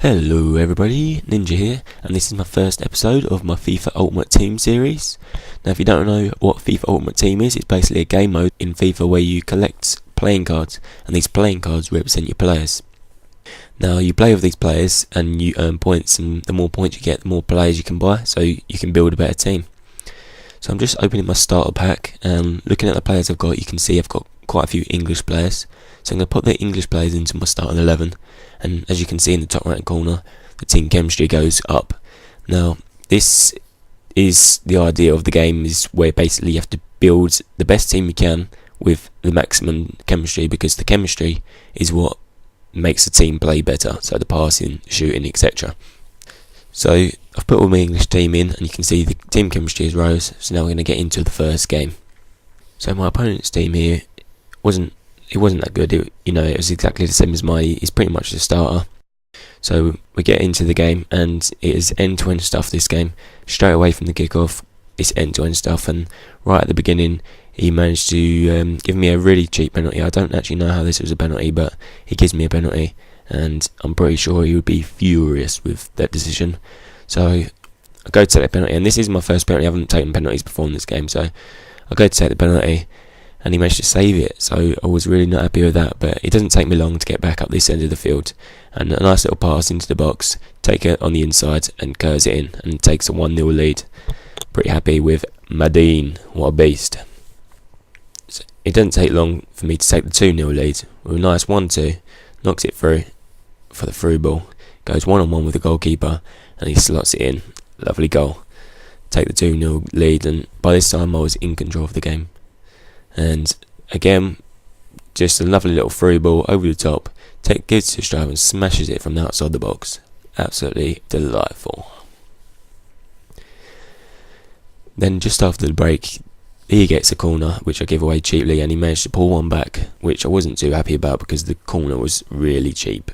Hello everybody, Ninja here, and this is my first episode of my FIFA Ultimate Team series. Now if you don't know what FIFA Ultimate Team is, it's basically a game mode in FIFA where you collect playing cards, and these playing cards represent your players. Now you play with these players and you earn points, and the more points you get, the more players you can buy, so you can build a better team. So I'm just opening my starter pack, and looking at the players I've got, you can see I've got quite a few English players. So I'm going to put the English players into my starting 11, and as you can see in the top right corner, the team chemistry goes up. Now this is the idea of the game, is where basically you have to build the best team you can with the maximum chemistry, because the chemistry is what makes the team play better, so the passing, shooting, etc. So I've put all my English team in, and you can see the team chemistry is rose. So now we're going to get into the first game. So my opponent's team here wasn't that good. It was exactly the same as he's pretty much the starter. So we get into the game, and it is end-to-end stuff this game. Straight away from the kickoff, it's end-to-end stuff, and right at the beginning he managed to give me a really cheap penalty. I don't actually know how this was a penalty, but he gives me a penalty, and I'm pretty sure he would be furious with that decision. So I go to take the penalty, and this is my first penalty. I haven't taken penalties before in this game, so I go to take the penalty, and he managed to save it, so I was really not happy with that. But it doesn't take me long to get back up this end of the field, and a nice little pass into the box, take it on the inside and curves it in, and takes a 1-0 lead. Pretty happy with Madine, what a beast. So it doesn't take long for me to take the 2-0 lead with a nice 1-2, knocks it through for the through ball, goes one-on-one with the goalkeeper, and he slots it in. Lovely goal. Take the 2-0 lead, and by this time I was in control of the game. And again, just a lovely little through ball over the top, gives to Strive and smashes it from the outside the box. Absolutely delightful. Then just after the break, he gets a corner, which I give away cheaply, and he managed to pull one back, which I wasn't too happy about because the corner was really cheap.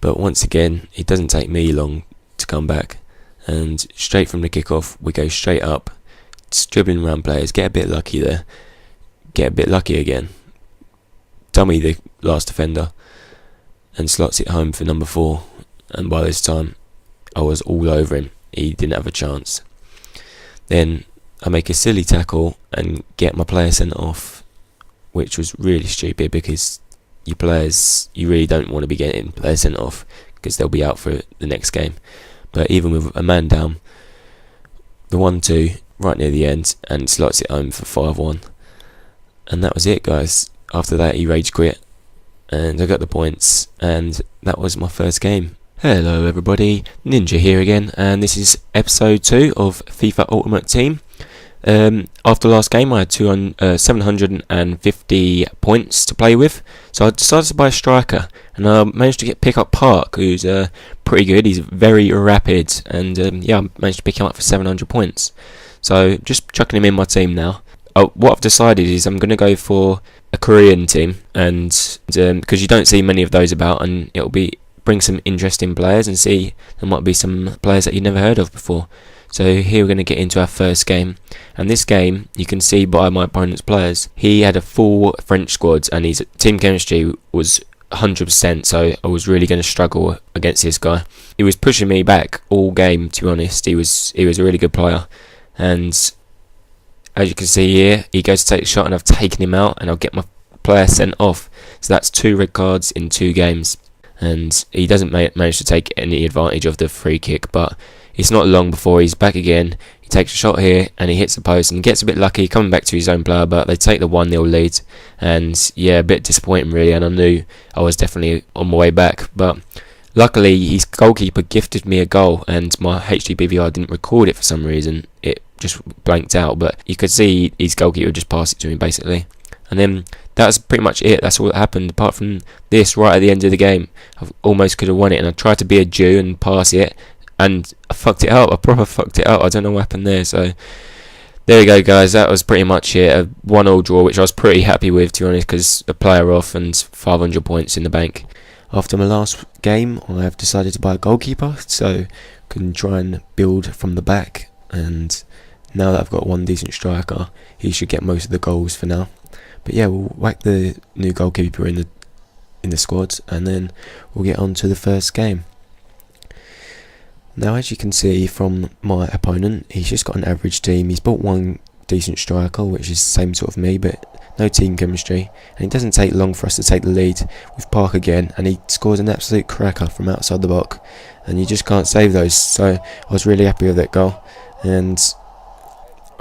But once again, it doesn't take me long to come back, and straight from the kickoff we go straight up, dribbling around players, get a bit lucky there, get a bit lucky again, dummy the last defender, and slots it home for number 4. And by this time I was all over him, he didn't have a chance. Then I make a silly tackle and get my player sent off, which was really stupid, because you really don't want to be getting players sent off, because they'll be out for the next game. But even with a man down, the 1-2 right near the end, and slots it home for 5-1. And that was it, guys. After that he rage quit, and I got the points, and that was my first game. Hello everybody, Ninja here again, and this is episode 2 of FIFA Ultimate Team. After last game I had 750 points to play with, so I decided to buy a striker, and I managed to pick up Park, who's pretty good. He's very rapid, and I managed to pick him up for 700 points. So just chucking him in my team now. What I've decided is I'm going to go for a Korean team, and because you don't see many of those about, and it'll bring some interesting players, and see there might be some players that you've never heard of before. So here we're going to get into our first game, and this game you can see by my opponent's players, he had a full French squad, and his team chemistry was 100%, so I was really going to struggle against this guy. He was pushing me back all game, to be honest. He was a really good player, and as you can see here, he goes to take a shot, and I've taken him out, and I'll get my player sent off. So that's 2 red cards in 2 games, and he doesn't manage to take any advantage of the free kick, but it's not long before he's back again. He takes a shot here, and he hits the post, and gets a bit lucky coming back to his own player, but they take the 1-0 lead, and yeah, a bit disappointing really, and I knew I was definitely on my way back. But luckily his goalkeeper gifted me a goal, and my HD PVR didn't record it for some reason. It just blanked out, but you could see his goalkeeper just passed it to me basically. And then that's pretty much it. That's all that happened, apart from this right at the end of the game. I almost could have won it, and I tried to be a Jew and pass it, and I fucked it up. I proper fucked it up. I don't know what happened there. So there we go, guys. That was pretty much it. A 1-1 draw, which I was pretty happy with, to be honest, because a player off and 500 points in the bank. After my last game, I have decided to buy a goalkeeper, so I can try and build from the back. And now that I've got one decent striker, he should get most of the goals for now. But yeah, we'll whack the new goalkeeper in in the squad, and then we'll get on to the first game. Now, as you can see from my opponent, he's just got an average team. He's bought one decent striker, which is the same sort of me, but no team chemistry, and it doesn't take long for us to take the lead with Park again, and he scores an absolute cracker from outside the box, and you just can't save those. So I was really happy with that goal, and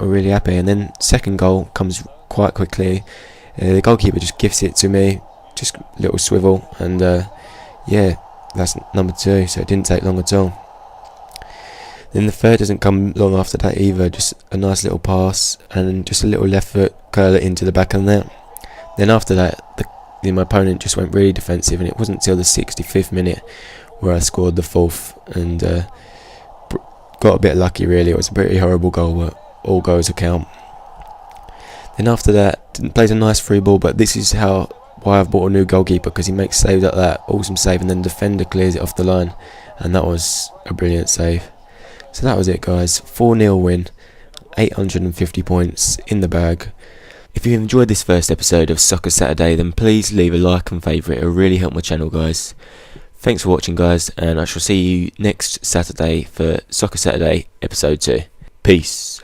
we're really happy. And then second goal comes quite quickly. The goalkeeper just gifts it to me, just a little swivel, and yeah, that's number 2, so it didn't take long at all. Then the third doesn't come long after that either, just a nice little pass and just a little left foot curl it into the back of the net. Then after that, my opponent just went really defensive, and it wasn't until the 65th minute where I scored the 4th, and got a bit lucky really. It was a pretty horrible goal, but all goals account. Then after that, plays a nice free ball, but this is why I've bought a new goalkeeper, because he makes saves like that, awesome save, and then the defender clears it off the line, and that was a brilliant save. So that was it, guys. 4-0 win, 850 points in the bag. If you enjoyed this first episode of Soccer Saturday, then please leave a like and favourite. It will really help my channel, guys. Thanks for watching, guys, and I shall see you next Saturday for Soccer Saturday episode 2. Peace.